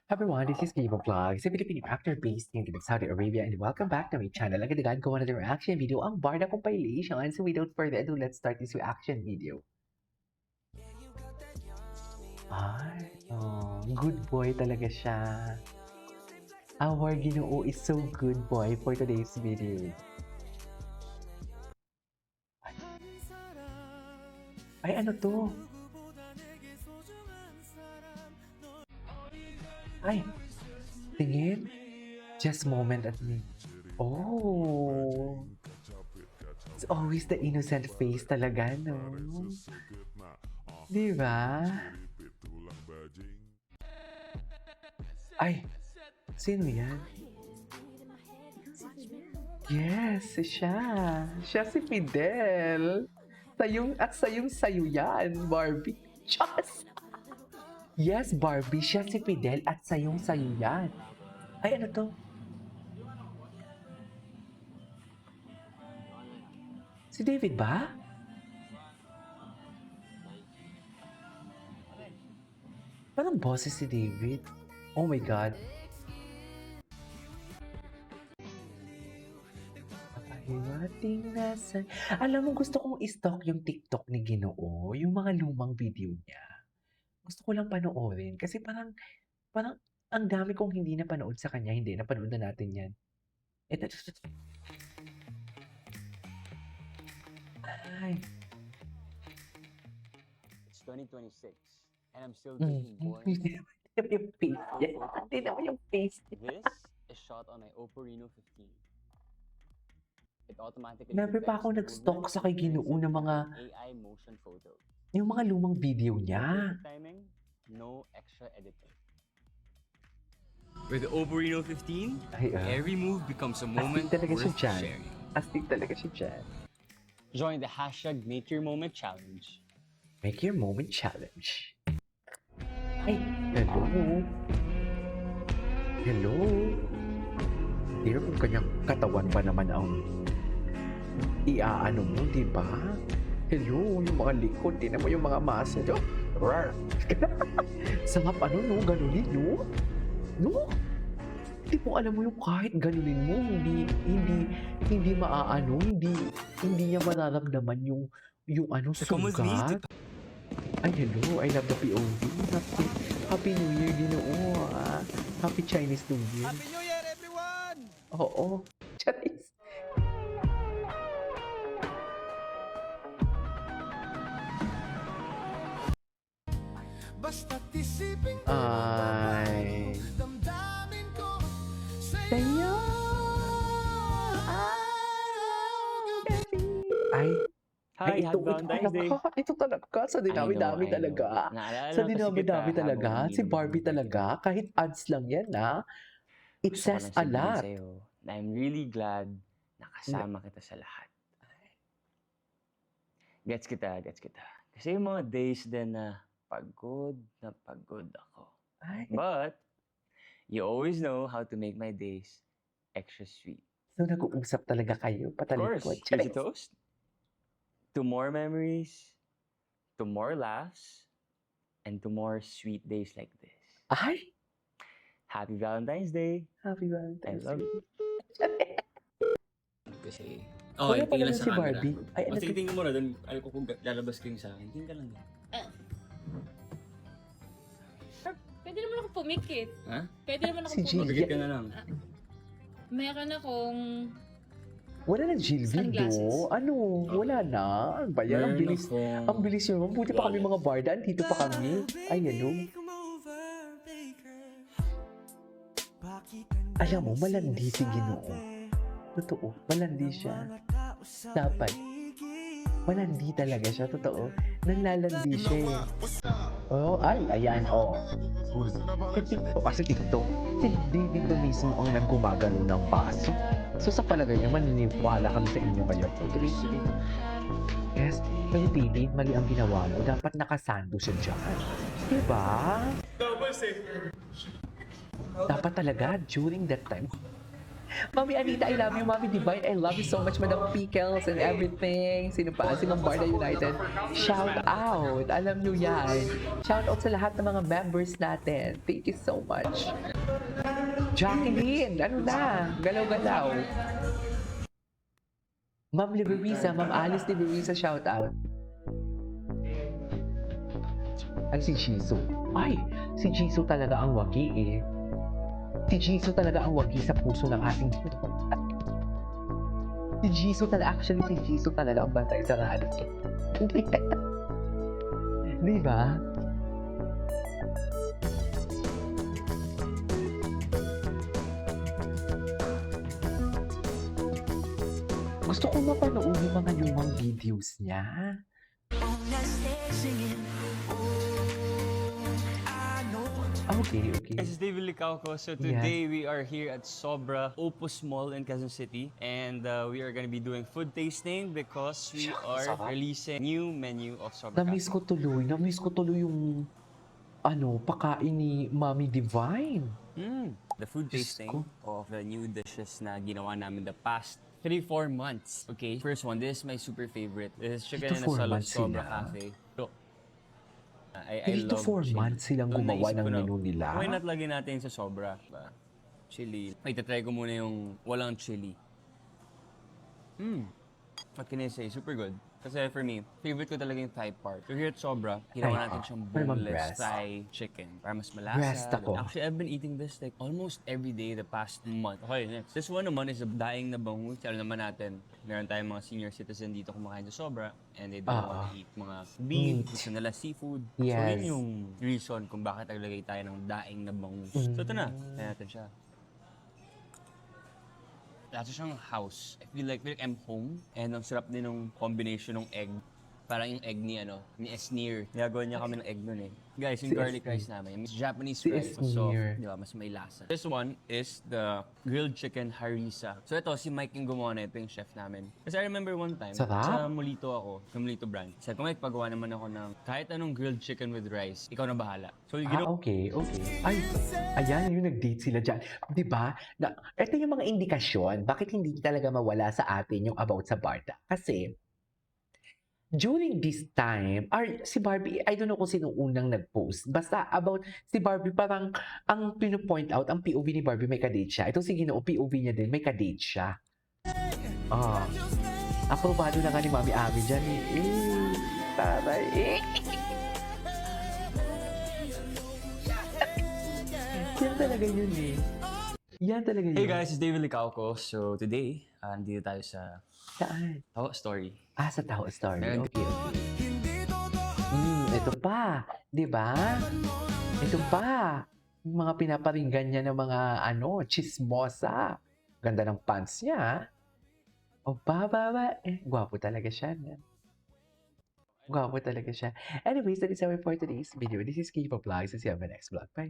Everyone, this is Kibo Vlogs, a Filipino actor based in Saudi Arabia, and welcome back to my channel. Agad-agad ko another reaction video, ang Barda compilation. So without further ado, let's start this reaction video. Good boy talaga siya. Our Ginoo is so good boy for today's video. Ay, ano to? Ay, tingin. Just moment at me. Oh. It's always the innocent face talaga, no? Di ba? Ay, sino yan? Yes, siya. Siya si Fidel. Sayong-sayo yan, Barbie. Diyos! Yes, Barbie, siya si Fidel at sayong-sayo yan. Ay, ano to? Si David ba? Parang boses si David. Oh my God. Papahiwating nasa... Alam mo, gusto kong i-stalk yung TikTok ni Ginoo, yung mga lumang video niya. Gusto ko lang panoorin kasi parang ang dami kong hindi napanood sa kanya. Hindi, napanood na natin yan. Ito. Ay. It's 2026 and I'm still taking boring. Hindi naman yung face niya. Hindi naman yung face niya. This is shot on my Oppo Reno 15. It automatically Never pa ako nag-stalk sa kay Ginoo ng mga AI motion photo. yung mga lumang video niya. Perfect timing, no extra editing. With the Oppo Reno 15, Ay, every move becomes a moment talaga siya worth dyan. sharing. Astig talaga siya dyan. Join the hashtag Make Your Moment Challenge. Make your moment challenge. Ay, hello. Hello. Dear, kung kanyang katawan pa naman ang iaano mo, di ba? Hello, yung mga likod, di naman yung mga muscle. Oh, rar. Sarap ano, no? Ganunin, no? No? Hindi mo alam mo yung kahit ganunin mo, hindi maaano, hindi niya mararamdaman yung ano, sugat. Ay, hello, I love the POV. Happy New Year, Ginoo. Happy Chinese New Year. Happy New Year, everyone! Oo, Chinese. Basta't isipin ko Ay. damdamin ko Sa'yo. Ay. Hi, Ay, happy Valentine's Day. Ito talaga. Sa dinami-dami I know. talaga. Naalala Sa ko si dinami-dami kita talaga. habang Si umiinom Barbie ng talaga. Kahit ads lang yan, ha? It Gusto ko says lang a sabihin lot. sa'yo na I'm really glad nakasama kita sa lahat. Gets kita. Kasi yung mga days din na pagod ako. Ay. But, you always know how to make my days extra sweet. So, nag-uusap talaga kayo. Of course, Patalikod. easy toast. To more memories, to more laughs, and to more sweet days like this. Ay! Happy Valentine's Day! Happy Valentine's I love Day. Kasi, Wala okay, pala tingin lang si sa camera. Barbie. Ay, O, ano tingin mo na doon, alam ko kung lalabas ko yung sa akin. Tingin ka lang doon. Pwede naman ako pumikit. Ha? Pwede naman ako Si Jill. pumikit. Pagkit ka na lang. Meron akong... Wala na Gilvin, Sunglasses. do. Ano? Wala na. Ano ba yan? Ang Meron bilis. akong- Ang bilis yun. Buti pa kami mga barda. Dito pa kami. Ay, ano? Alam mo, malandi si Ginoo. Totoo. Malandi siya. Dapat. Malandi talaga siya. Totoo. Nanlalandi siya eh. Oh, ay, ayan, oh. Kasi TikTok, si David na mismo ang nagkumagano ng paso. So sa palagay niya, maniniwala kami sa inyo ngayon. Yes, pero David, mali ang ginawa mo. Dapat nakasando siya dyan. Diba? Dapat talaga, during that time, Mami Anita, I love you. Mami Divine, I love you so much. Madam Pickles and everything. Sino pa? Si Ma'am Barda United. Shout out. Alam nyo yan. Shout out sa lahat ng mga members natin. Thank you so much. Jacqueline, ano na? Galaw-galaw. Ma'am Liberisa, Ma'am Alice Liberisa, shout out. Ay, si Jisoo. Ay, si Jisoo talaga ang wagi eh. Si Jisoo talaga ang wagi sa puso ng ating Si Jisoo talaga, actually si Jisoo talaga ang bantay sa atin. Di ba? Gusto ko mapanood yung mga lumang videos niya. Okay. This is David Licauco. So today we are here at Sobra Opus Mall in Quezon City, and we are going to be doing food tasting because we are releasing new menu of Sobra Na-miss ko tuloy yung pakain ni Mami Divine. The food Diyos tasting ko. of the new dishes na ginawa namin the past 3-4 months. Okay, first one, this is my super favorite. This is chicken Ito in a 4 salad months Sobra sila. Cafe. Look, I 3 to love 4 chili. months silang So, gumawa naisip ng ko na, menu nila. Why not lagyan natin sa Sobra? Ba? Chili. Ay, tatry ko muna yung walang chili. What can I say? Super good. Kasi for me, favorite ko talaga yung thigh part. So here at Sobra, ginawa natin siyang Pero boneless mag-breast. thigh chicken. Para mas malasa. Breast ako. Actually, I've been eating this like almost every day the past month. Okay, next. This one naman is a daing na bangus. Alam naman natin, meron tayong mga senior citizen dito kumakain sa Sobra and they don't want to eat mga beef, Meat. gusto nila seafood. So Yes. yun yung reason kung bakit naglagay tayo ng daing na bangus. So ito na, kaya natin siya. Lahat siyang house. I feel like I'm home. And ang sarap din ng combination ng egg. Parang yung egg ni Esnir. Nagawa niya kami ng egg nun eh. Guys, yung Si garlic Esnir. rice namin, yung Japanese Si rice. So, Esnir. di ba, mas may lasa. This one is the grilled chicken harissa. So ito, si Mike yung gumawa na ito, yung chef namin. Kasi I remember one time, Sarap. sa Molito ako, sa Molito brand. Sabi ko, Mike, pagawa naman ako ng kahit anong grilled chicken with rice, ikaw na bahala. So, you know, Okay. Ay, ayan yung nag-date sila dyan. Di ba? Ito yung mga indikasyon, bakit hindi talaga mawala sa atin yung about sa Barda. Kasi, during this time, si Barbie, I don't know kung sino unang nag-post. Basta about si Barbie, parang ang pino-point out, ang POV ni Barbie may kadate siya. Ito si Ginoo, POV niya din, may kadate siya. Aprobado na nga ni Mami Ami dyan eh. Taray eh. Yan talaga yun eh. Yan talaga yun. hey guys, it's David Licauco. So today, andito tayo sa Saan? Tawa Story. Sa Tao Story. Meron- Okay. Ito pa. Di ba? Ito pa. Yung mga pinaparinggan niya ng mga chismosa. Ganda ng pants niya. O baba. Gwapo talaga siya. Gwapo talaga siya. Anyways, that is our for today's video. This is Kipa Vlogs. See you on my next vlog. Bye.